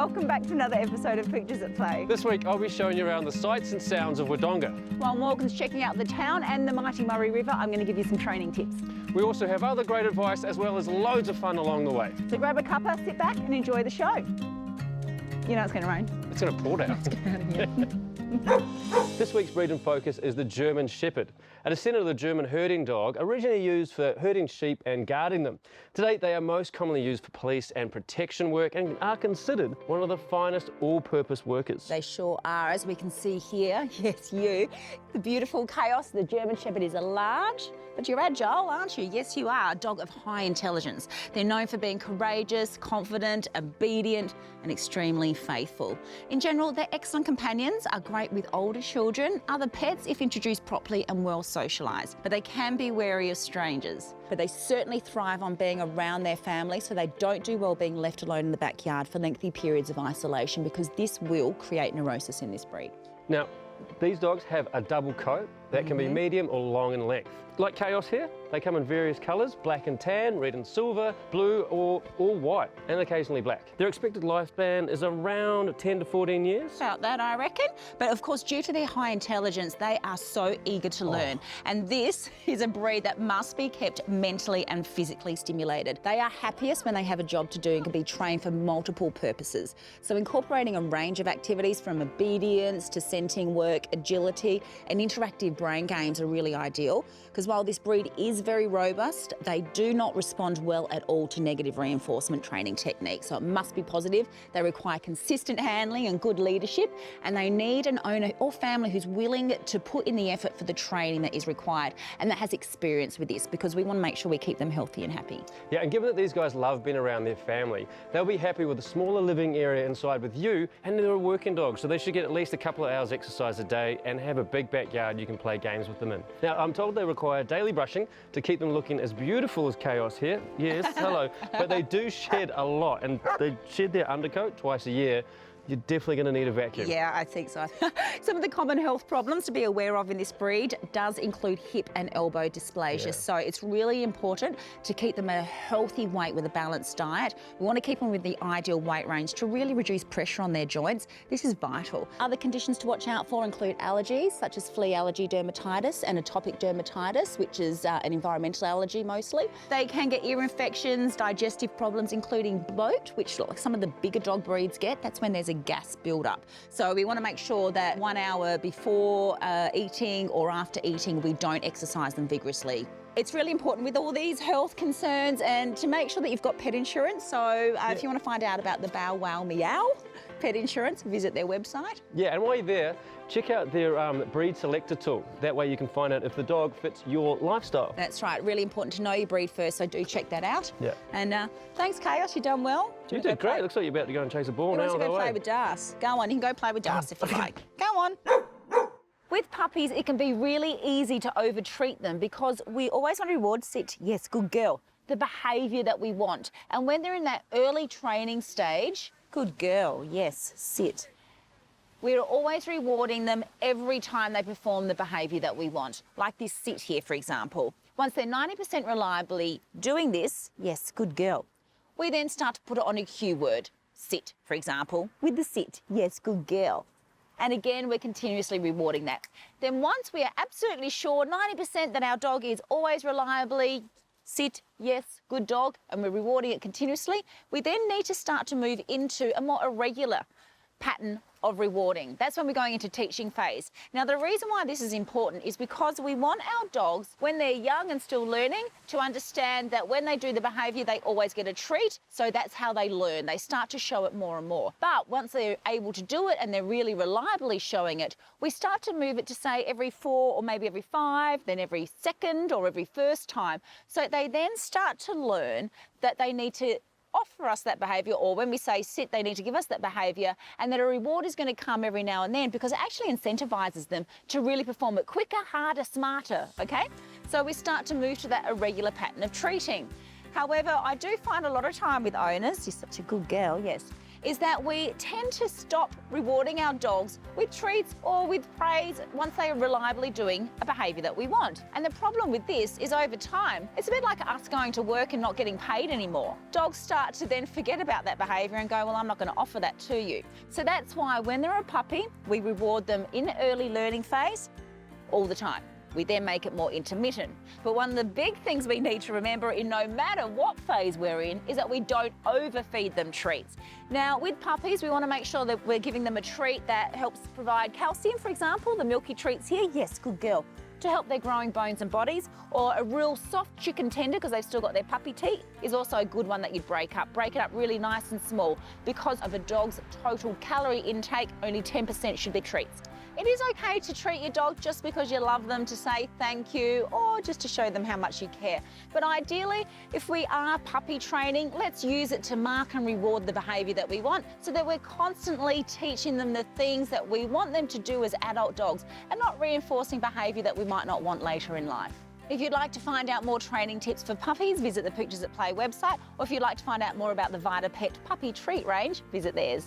welcome back to another episode of Pooches at Play. This week I'll be showing you around the sights and sounds of Wodonga. While Morgan's checking out the town and the mighty Murray River, I'm going to give you some training tips. We also have other great advice as well as loads of fun along the way. So grab a cuppa, sit back and enjoy the show. You know it's going to rain. It's going to pour down. Let's get out of here. This week's breed in focus is the German Shepherd, a descendant of the German herding dog, originally used for herding sheep and guarding them. Today they are most commonly used for police and protection work and are considered one of the finest all-purpose workers. They sure are, as we can see here. Yes, you. The beautiful Chaos, the German Shepherd, is a large, but you're agile, aren't you? Yes, you are. A dog of high intelligence. They're known for being courageous, confident, obedient, and extremely faithful. In general, they're excellent companions, are great with older children, other pets if introduced properly and well socialised. But they can be wary of strangers. But they certainly thrive on being around their family, so they don't do well being left alone in the backyard for lengthy periods of isolation, because this will create neurosis in this breed. Now, these dogs have a double coat that can be medium or long in length. Like Chaos here, they come in various colours, black and tan, red and silver, blue or all white, and occasionally black. Their expected lifespan is around 10 to 14 years. About that, I reckon. But of course, due to their high intelligence, they are so eager to learn. And this is a breed that must be kept mentally and physically stimulated. They are happiest when they have a job to do and can be trained for multiple purposes. So incorporating a range of activities from obedience to scenting work, agility, and interactive brain games are really ideal, because while this breed is very robust, they do not respond well at all to negative reinforcement training techniques. So it must be positive. They require consistent handling and good leadership, and they need an owner or family who's willing to put in the effort for the training that is required and that has experience with this, because we want to make sure we keep them healthy and happy. Yeah, and given that these guys love being around their family, they'll be happy with a smaller living area inside with you, and they're a working dog, so they should get at least a couple of hours exercise a day and have a big backyard you can play games with them in. Now, I'm told they require daily brushing to keep them looking as beautiful as Chaos here. Yes, hello. But they do shed a lot, and they shed their undercoat twice a year. You're definitely going to need a vacuum. Yeah, I think so. Some of the common health problems to be aware of in this breed does include hip and elbow dysplasia. Yeah. So it's really important to keep them at a healthy weight with a balanced diet. We want to keep them with the ideal weight range to really reduce pressure on their joints. This is vital. Other conditions to watch out for include allergies, such as flea allergy dermatitis and atopic dermatitis, which is an environmental allergy mostly. They can get ear infections, digestive problems, including bloat, which like some of the bigger dog breeds get. That's when there's a gas build-up. So we want to make sure that 1 hour before eating or after eating, we don't exercise them vigorously. It's really important with all these health concerns and to make sure that you've got pet insurance. So if you want to find out about the Bow Wow Meow pet insurance, visit their website. Yeah, and while you're there, check out their breed selector tool. That way you can find out if the dog fits your lifestyle. That's right. Really important to know your breed first, so do check that out. Yeah. And thanks, Chaos. You've done well. You did great. Looks like you're about to go and chase a ball now. He wants to go play with Das. Go on, you can go play with Das if you like. Go on. With puppies, it can be really easy to over-treat them because we always want to reward sit, yes, good girl, the behaviour that we want. And when they're in that early training stage, good girl, yes, sit. We're always rewarding them every time they perform the behaviour that we want, like this sit here, for example. Once they're 90% reliably doing this, yes, good girl, we then start to put it on a cue word, sit, for example, with the sit, yes, good girl. And again, we're continuously rewarding that. Then once we are absolutely sure, 90% that our dog is always reliably sit, yes, good dog, and we're rewarding it continuously, we then need to start to move into a more irregular pattern of rewarding. That's when we're going into teaching phase. Now, the reason why this is important is because we want our dogs, when they're young and still learning, to understand that when they do the behaviour, they always get a treat. So that's how they learn. They start to show it more and more. But once they're able to do it and they're really reliably showing it, we start to move it to, say, every 4 or maybe every 5, then every second or every first time. So they then start to learn that they need to offer us that behaviour, or when we say sit, they need to give us that behaviour, and that a reward is going to come every now and then because it actually incentivises them to really perform it quicker, harder, smarter, okay? So we start to move to that irregular pattern of treating. However, I do find a lot of time with owners, you're such a good girl, yes, is that we tend to stop rewarding our dogs with treats or with praise once they are reliably doing a behaviour that we want. And the problem with this is over time, it's a bit like us going to work and not getting paid anymore. Dogs start to then forget about that behaviour and go, well, I'm not going to offer that to you. So that's why when they're a puppy, we reward them in the early learning phase all the time. We then make it more intermittent. But one of the big things we need to remember in no matter what phase we're in is that we don't overfeed them treats. Now, with puppies, we want to make sure that we're giving them a treat that helps provide calcium, for example, the milky treats here. Yes, good girl. To help their growing bones and bodies, or a real soft chicken tender because they've still got their puppy teeth is also a good one that you'd break up. Break it up really nice and small. Because of a dog's total calorie intake, only 10% should be treats. It is okay to treat your dog just because you love them, to say thank you, or just to show them how much you care. But ideally, if we are puppy training, let's use it to mark and reward the behaviour that we want so that we're constantly teaching them the things that we want them to do as adult dogs and not reinforcing behaviour that we might not want later in life. If you'd like to find out more training tips for puppies, visit the Pooches at Play website, or if you'd like to find out more about the VitaPet puppy treat range, visit theirs.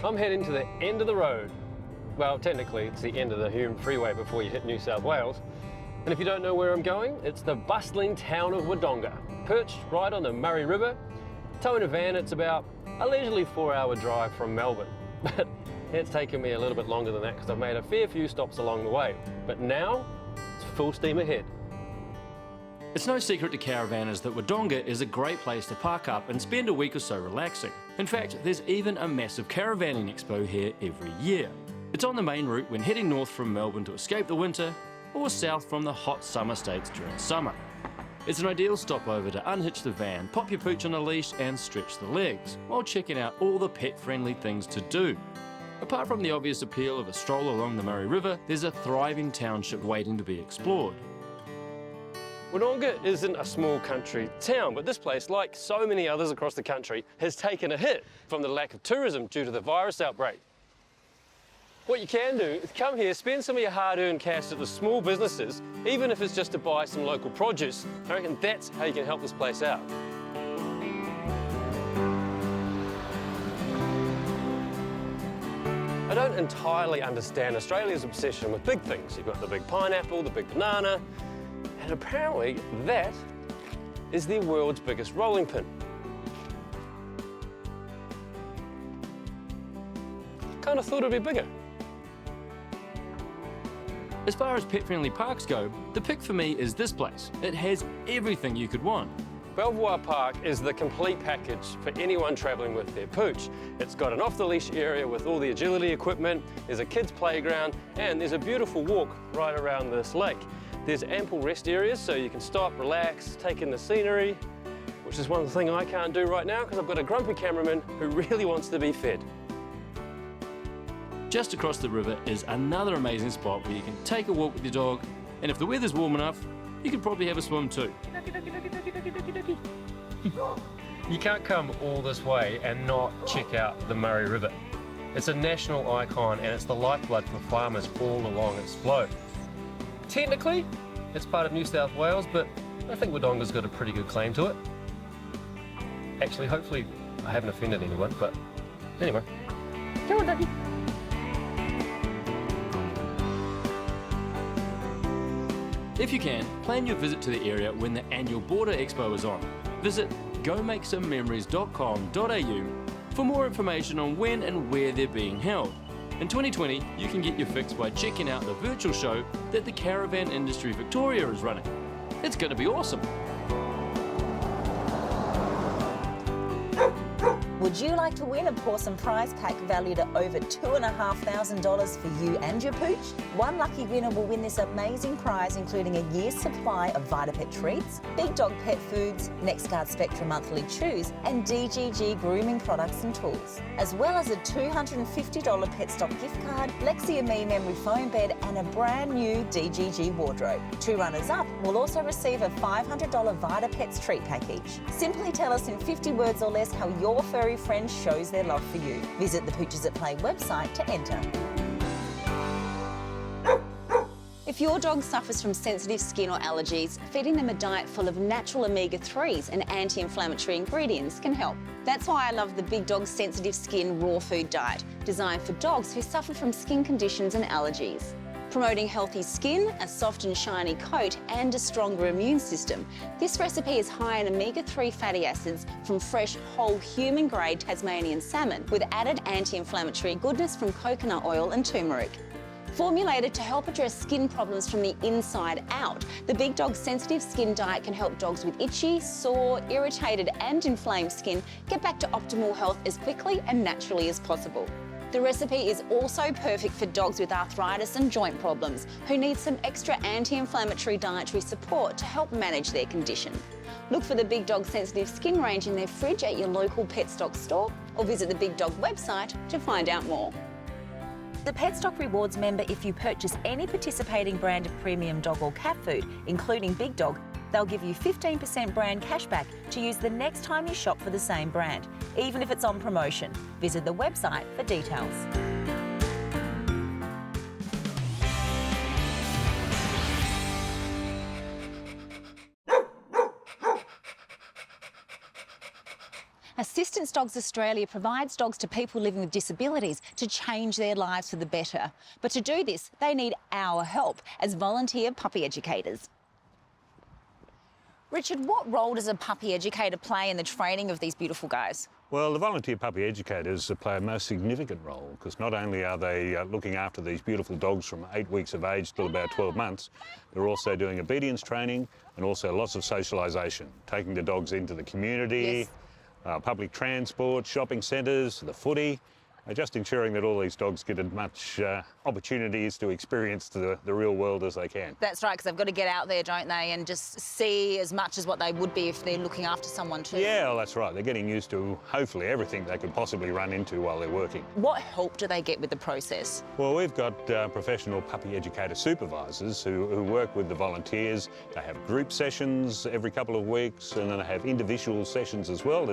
I'm heading to the end of the road. Well, technically, it's the end of the Hume Freeway before you hit New South Wales. And if you don't know where I'm going, it's the bustling town of Wodonga. Perched right on the Murray River, towing a van, it's about a leisurely 4-hour drive from Melbourne. But it's taken me a little bit longer than that because I've made a fair few stops along the way. But now, it's full steam ahead. It's no secret to caravanners that Wodonga is a great place to park up and spend a week or so relaxing. In fact, there's even a massive caravanning expo here every year. It's on the main route when heading north from Melbourne to escape the winter, or south from the hot summer states during summer. It's an ideal stopover to unhitch the van, pop your pooch on a leash and stretch the legs, while checking out all the pet-friendly things to do. Apart from the obvious appeal of a stroll along the Murray River, there's a thriving township waiting to be explored. Wodonga isn't a small country town, but this place, like so many others across the country, has taken a hit from the lack of tourism due to the virus outbreak. What you can do is come here, spend some of your hard-earned cash at the small businesses, even if it's just to buy some local produce. I reckon that's how you can help this place out. I don't entirely understand Australia's obsession with big things. You've got the big pineapple, the big banana, and apparently that is the world's biggest rolling pin. Kind of thought it'd be bigger. As far as pet-friendly parks go, the pick for me is this place. It has everything you could want. Belvoir Park is the complete package for anyone travelling with their pooch. It's got an off-the-leash area with all the agility equipment, there's a kids' playground, and there's a beautiful walk right around this lake. There's ample rest areas so you can stop, relax, take in the scenery, which is one thing I can't do right now because I've got a grumpy cameraman who really wants to be fed. Just across the river is another amazing spot where you can take a walk with your dog, and if the weather's warm enough, you could probably have a swim too. You can't come all this way and not check out the Murray River. It's a national icon and it's the lifeblood for farmers all along its flow. Technically, it's part of New South Wales, but I think Wodonga's got a pretty good claim to it. Actually, hopefully I haven't offended anyone, but anyway. Come on, Ducky. If you can, plan your visit to the area when the annual Border Expo is on. Visit gomakesomememories.com.au for more information on when and where they're being held. In 2020, you can get your fix by checking out the virtual show that the Caravan Industry Victoria is running. It's going to be awesome. Would you like to win a Pawsome prize pack valued at over $2,500 for you and your pooch? One lucky winner will win this amazing prize, including a year's supply of VitaPet treats, Big Dog pet foods, NextGuard Spectra monthly chews, and DGG grooming products and tools, as well as a $250 Petstock gift card, Lexi and Me memory foam bed, and a brand new DGG wardrobe. 2 runners-up will also receive a $500 VitaPets treat package. Simply tell us in 50 words or less how your furry furry friend shows their love for you. Visit the Pooches at Play website to enter. If your dog suffers from sensitive skin or allergies, feeding them a diet full of natural omega-3s and anti-inflammatory ingredients can help. That's why I love the Big Dog Sensitive Skin Raw Food Diet, designed for dogs who suffer from skin conditions and allergies. Promoting healthy skin, a soft and shiny coat, and a stronger immune system, this recipe is high in omega-3 fatty acids from fresh, whole, human-grade Tasmanian salmon, with added anti-inflammatory goodness from coconut oil and turmeric. Formulated to help address skin problems from the inside out, the Big Dog Sensitive Skin Diet can help dogs with itchy, sore, irritated and inflamed skin get back to optimal health as quickly and naturally as possible. The recipe is also perfect for dogs with arthritis and joint problems who need some extra anti-inflammatory dietary support to help manage their condition. Look for the Big Dog Sensitive Skin range in their fridge at your local Petstock store or visit the Big Dog website to find out more. The Petstock Rewards member, if you purchase any participating brand of premium dog or cat food, including Big Dog, they'll give you 15% brand cashback to use the next time you shop for the same brand, even if it's on promotion. Visit the website for details. Assistance Dogs Australia provides dogs to people living with disabilities to change their lives for the better. But to do this, they need our help as volunteer puppy educators. Richard, what role does a puppy educator play in the training of these beautiful guys? Well, the volunteer puppy educators play a most significant role because not only are they looking after these beautiful dogs from 8 weeks of age till about 12 months, they're also doing obedience training and also lots of socialisation, taking the dogs into the community, public transport, shopping centres, the footy, just ensuring that all these dogs get as much opportunities to experience the real world as they can. That's right, because they've got to get out there, don't they, and just see as much as what they would be if they're looking after someone too. Yeah, well, that's right. They're getting used to, hopefully, everything they could possibly run into while they're working. What help do they get with the process? Well, we've got professional puppy educator supervisors who work with the volunteers. They have group sessions every couple of weeks, and then they have individual sessions as well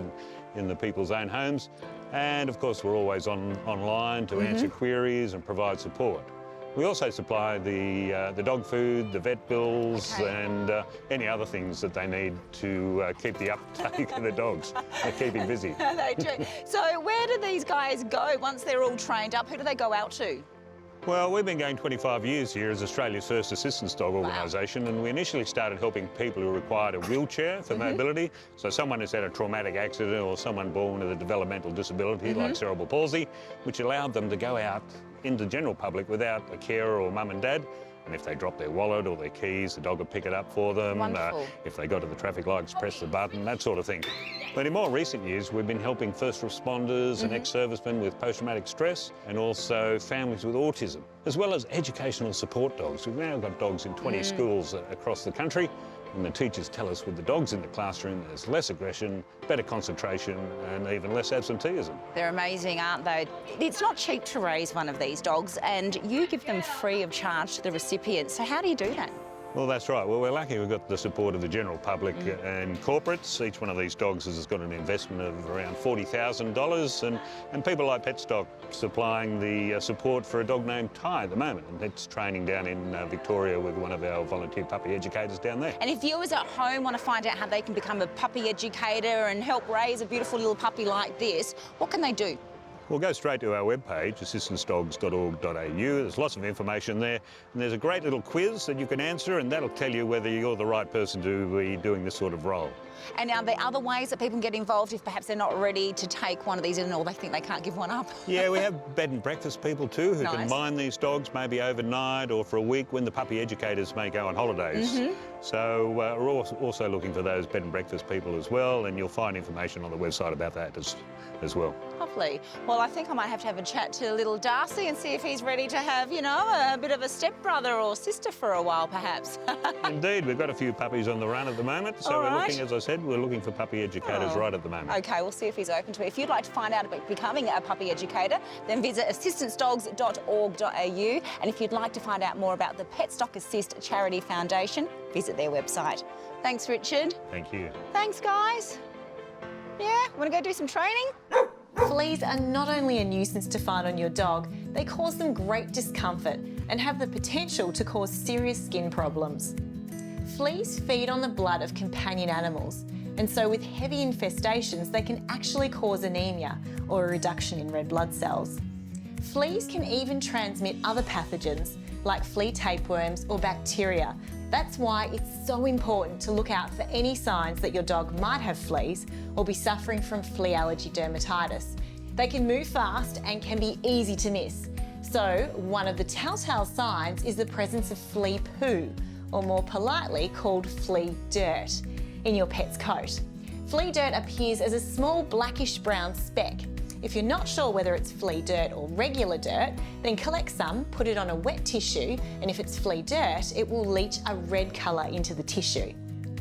in the people's own homes. And of course, we're always online to answer queries and provide support. We also supply the dog food, the vet bills, and any other things that they need to keep the uptake of the dogs. They're keeping busy. They do. So where do these guys go once they're all trained up? Who do they go out to? Well, we've been going 25 years here as Australia's first assistance dog organisation, and we initially started helping people who required a wheelchair for mobility. So someone who's had a traumatic accident or someone born with a developmental disability like cerebral palsy, which allowed them to go out into the general public without a carer or mum and dad. And if they drop their wallet or their keys, the dog would pick it up for them. If they go to the traffic lights, press the button, that sort of thing. But in more recent years, we've been helping first responders and ex-servicemen with post-traumatic stress, and also families with autism, as well as educational support dogs. We've now got dogs in 20 schools across the country, and the teachers tell us with the dogs in the classroom, there's less aggression, better concentration, and even less absenteeism. They're amazing, aren't they? It's not cheap to raise one of these dogs, and you give them free of charge to the recipients. So how do you do that? Well, that's right. Well, we're lucky we've got the support of the general public and corporates. Each one of these dogs has got an investment of around $40,000, and people like Petstock supplying the support for a dog named Ty at the moment, and it's training down in Victoria with one of our volunteer puppy educators down there. And if viewers at home want to find out how they can become a puppy educator and help raise a beautiful little puppy like this, what can they do? Well, go straight to our webpage, assistancedogs.org.au. There's lots of information there. And there's a great little quiz that you can answer, and that'll tell you whether you're the right person to be doing this sort of role. And are there other ways that people can get involved if perhaps they're not ready to take one of these in or they think they can't give one up? Yeah, we have bed and breakfast people too who can mind these dogs maybe overnight or for a week when the puppy educators may go on holidays. So we're also looking for those bed and breakfast people as well, and you'll find information on the website about that as well. Lovely. Well, I think I might have to have a chat to little Darcy and see if he's ready to have, you know, a bit of a stepbrother or sister for a while, perhaps. Indeed, we've got a few puppies on the run at the moment, so we're looking, as I said, we're looking for puppy educators right at the moment. Okay, we'll see if he's open to it. If you'd like to find out about becoming a puppy educator, then visit assistancedogs.org.au. And if you'd like to find out more about the Petstock Assist Charity Foundation, visit their website. Thanks, Richard. Thank you. Thanks, guys. Yeah, want to go do some training? Fleas are not only a nuisance to find on your dog, they cause them great discomfort and have the potential to cause serious skin problems. Fleas feed on the blood of companion animals, and so with heavy infestations, they can actually cause anemia or a reduction in red blood cells. Fleas can even transmit other pathogens like flea tapeworms or bacteria. That's why it's so important to look out for any signs that your dog might have fleas or be suffering from flea allergy dermatitis. They can move fast and can be easy to miss. So one of the telltale signs is the presence of flea poo, or more politely called flea dirt, in your pet's coat. Flea dirt appears as a small blackish brown speck. If you're not sure whether it's flea dirt or regular dirt, then collect some, put it on a wet tissue, and if it's flea dirt, it will leach a red colour into the tissue.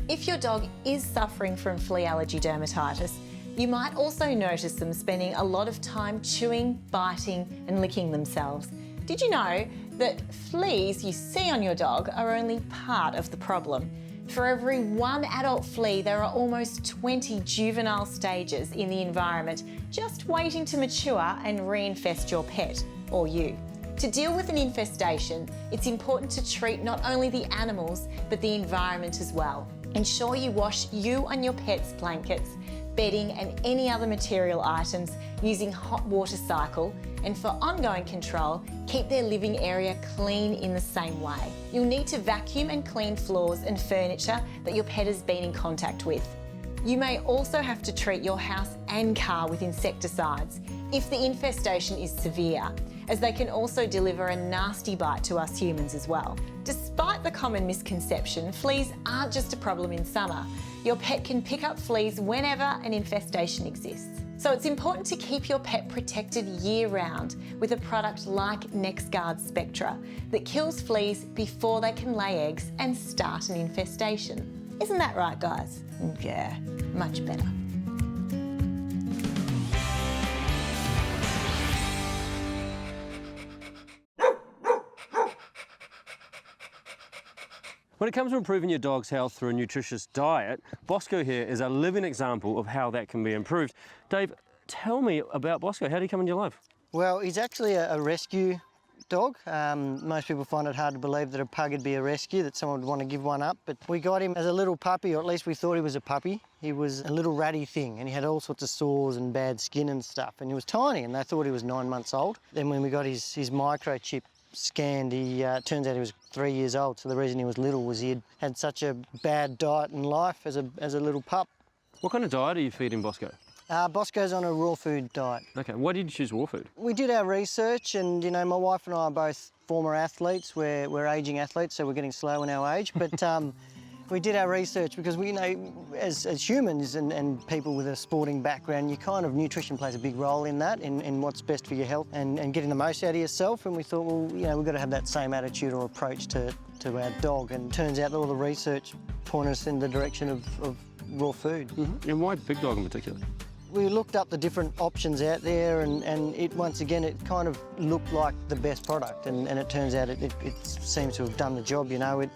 If your dog is suffering from flea allergy dermatitis, you might also notice them spending a lot of time chewing, biting and licking themselves. Did you know that fleas you see on your dog are only part of the problem? For every one adult flea, there are almost 20 juvenile stages in the environment just waiting to mature and reinfest your pet, or you. To deal with an infestation, it's important to treat not only the animals, but the environment as well. Ensure you wash you and your pet's blankets, bedding and any other material items using hot water cycle, and for ongoing control, keep their living area clean in the same way. You'll need to vacuum and clean floors and furniture that your pet has been in contact with. You may also have to treat your house and car with insecticides if the infestation is severe, as they can also deliver a nasty bite to us humans as well. Despite the common misconception, fleas aren't just a problem in summer. Your pet can pick up fleas whenever an infestation exists. So it's important to keep your pet protected year-round with a product like NexGard Spectra that kills fleas before they can lay eggs and start an infestation. Isn't that right, guys? Yeah, much better. When it comes to improving your dog's health through a nutritious diet, Bosco here is a living example of how that can be improved. Dave, tell me about Bosco. How did he come into your life? Well, he's actually a rescue dog. Most people find it hard to believe that a pug would be a rescue, that someone would want to give one up. But we got him as a little puppy, or at least we thought he was a puppy. He was a little ratty thing, and he had all sorts of sores and bad skin and stuff. And he was tiny, and they thought he was 9 months old. Then when we got his microchip scanned, he turns out he was 3 years old. So the reason he was little was he had such a bad diet in life as a little pup. What kind of diet are you feeding Bosco? Bosco's on a raw food diet. Okay, why did you choose raw food? We did our research, and you know, my wife and I are both former athletes. We're ageing athletes, so we're getting slow in our age. But we did our research because we, you know, as humans and people with a sporting background, nutrition plays a big role in that, in what's best for your health and getting the most out of yourself. And we thought, well, you know, we've got to have that same attitude or approach to our dog. And it turns out that all the research pointed us in the direction of raw food. Mm-hmm. And why big dog in particular? We looked up the different options out there, and it once again, it kind of looked like the best product, and it turns out it seems to have done the job. You know,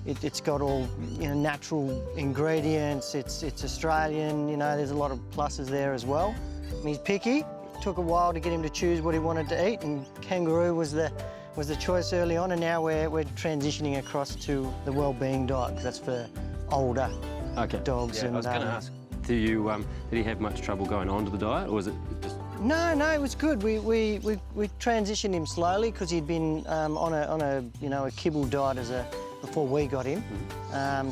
it's got all, you know, natural ingredients. It's Australian. You know, there's a lot of pluses there as well. And he's picky. It took a while to get him to choose what he wanted to eat, and kangaroo was the choice early on, and now we're transitioning across to the well-being diet, because that's for older dogs. Yeah, and I was going to ask. Did he have much trouble going on to the diet, or was it just? No, it was good. We transitioned him slowly because he'd been on a kibble diet before we got him.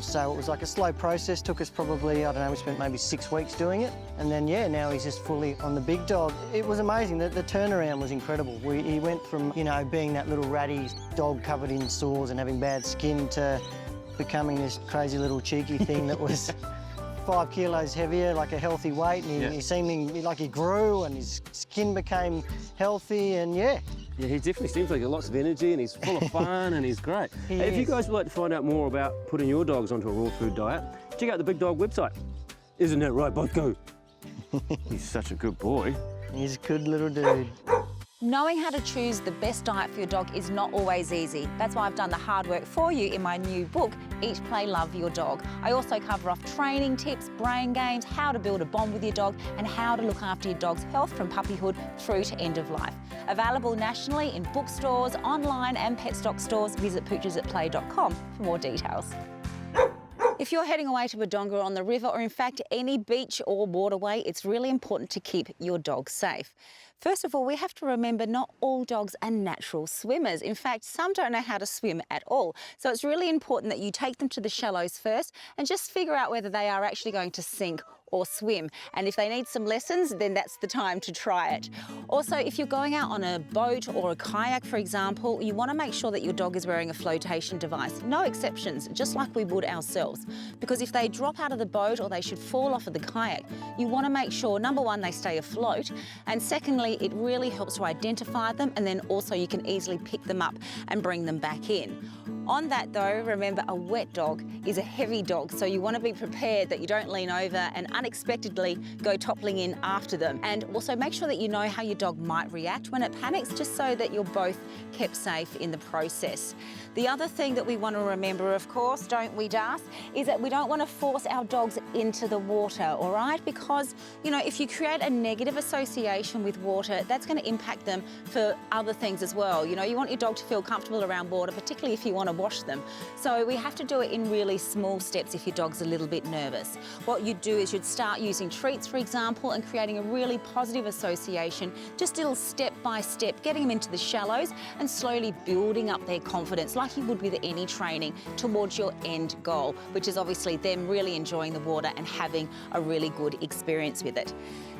So it was like a slow process. Took us probably, I don't know, we spent maybe 6 weeks doing it, and then now he's just fully on the big dog. It was amazing. The turnaround was incredible. He went from, you know, being that little ratty dog covered in sores and having bad skin to becoming this crazy little cheeky thing that was 5 kilos heavier, like a healthy weight, and he seemed like he grew, and his skin became healthy, and yeah, he definitely seems like he has lots of energy, and he's full of fun, and he's great. If you guys would like to find out more about putting your dogs onto a raw food diet, check out the Big Dog website. Isn't that right, Bosco? He's such a good boy. He's a good little dude. Knowing how to choose the best diet for your dog is not always easy. That's why I've done the hard work for you in my new book, Eat, Play, Love Your Dog. I also cover off training tips, brain games, how to build a bond with your dog, and how to look after your dog's health from puppyhood through to end of life. Available nationally in bookstores, online and pet stock stores. Visit poochesatplay.com for more details. If you're heading away to Wodonga on the river, or in fact any beach or waterway, it's really important to keep your dog safe. First of all, we have to remember not all dogs are natural swimmers. In fact, some don't know how to swim at all. So it's really important that you take them to the shallows first and just figure out whether they are actually going to sink or swim. And if they need some lessons, then that's the time to try it. Also, if you're going out on a boat or a kayak, for example, you want to make sure that your dog is wearing a flotation device. No exceptions, just like we would ourselves. Because if they drop out of the boat or they should fall off of the kayak, you want to make sure, number one, they stay afloat, and secondly, it really helps to identify them, and then also you can easily pick them up and bring them back in. On that though, remember a wet dog is a heavy dog, so you want to be prepared that you don't lean over and unexpectedly go toppling in after them. And also make sure that you know how your dog might react when it panics, just so that you're both kept safe in the process. The other thing that we want to remember, of course, don't we, Das, is that we don't want to force our dogs into the water, all right? Because, you know, if you create a negative association with water, that's going to impact them for other things as well. You know, you want your dog to feel comfortable around water, particularly if you want to wash them. So we have to do it in really small steps if your dog's a little bit nervous. What you'd do is you'd start using treats, for example, and creating a really positive association, just little step by step, getting them into the shallows and slowly building up their confidence like you would with any training towards your end goal, which is obviously them really enjoying the water and having a really good experience with it.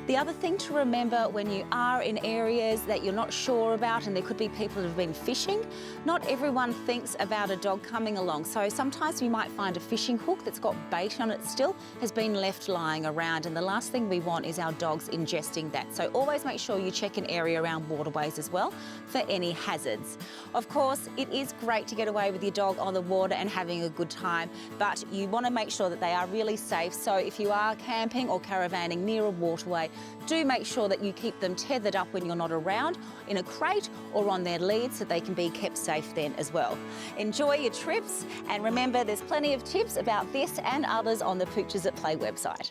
The other thing to remember when you are in areas that you're not sure about, and there could be people who have been fishing, not everyone thinks about a dog coming along. So sometimes you might find a fishing hook that's got bait on it still, has been left lying around, and the last thing we want is our dogs ingesting that. So always make sure you check an area around waterways as well for any hazards. Of course, it is great to get away with your dog on the water and having a good time, but you want to make sure that they are really safe. So if you are camping or caravanning near a waterway, do make sure that you keep them tethered up when you're not around, in a crate or on their lead, so they can be kept safe then as well. Enjoy your trips, and remember there's plenty of tips about this and others on the Pooches at Play website.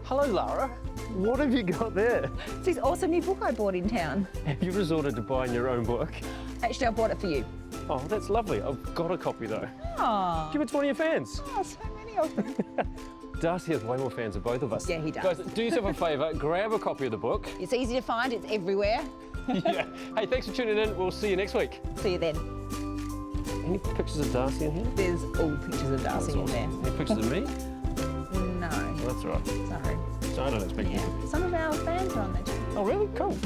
Hello, Lara. What have you got there? It's this awesome new book I bought in town. Have you resorted to buying your own book? Actually, I bought it for you. Oh, that's lovely. I've got a copy though. Oh, Give it to one of your fans. so many of them. Darcy has way more fans than both of us. Yeah, he does. Guys, do yourself a favour, grab a copy of the book. It's easy to find, it's everywhere. Yeah. Hey, thanks for tuning in. We'll see you next week. See you then. Any pictures of Darcy in here? There's all pictures of Darcy in there. Any pictures of me? No, Well, that's all right. sorry. So I don't expect you. Yeah. Some of our fans are on there too. Oh, really? Cool.